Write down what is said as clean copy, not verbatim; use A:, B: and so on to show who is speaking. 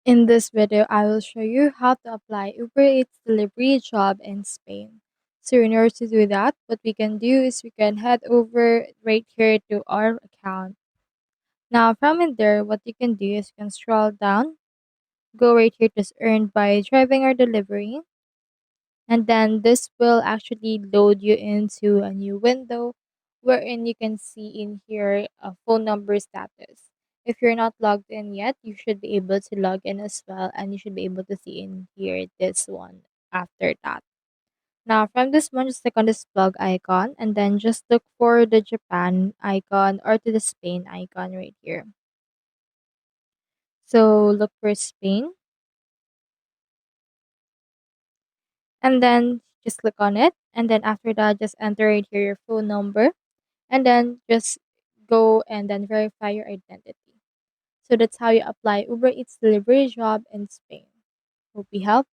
A: In this video, I will show you how to apply Uber Eats delivery job in Spain. So in order to do that, what we can do is we can head over right here to our account. Now from in there, what you can do is you can scroll down, go right here to earned by driving or delivery, and then this will actually load you into a new window wherein you can see in here a phone number status. If you're not logged in yet, you should be able to log in as well, and you should be able to see in here this one after that. Now from this one, just click on this plug icon and then just look for the Japan icon or to the Spain icon right here. So look for Spain and then just click on it, and then after that just enter right here your phone number, and then just go and then verify your identity. So that's how you apply Uber Eats delivery job in Spain. Hope we help.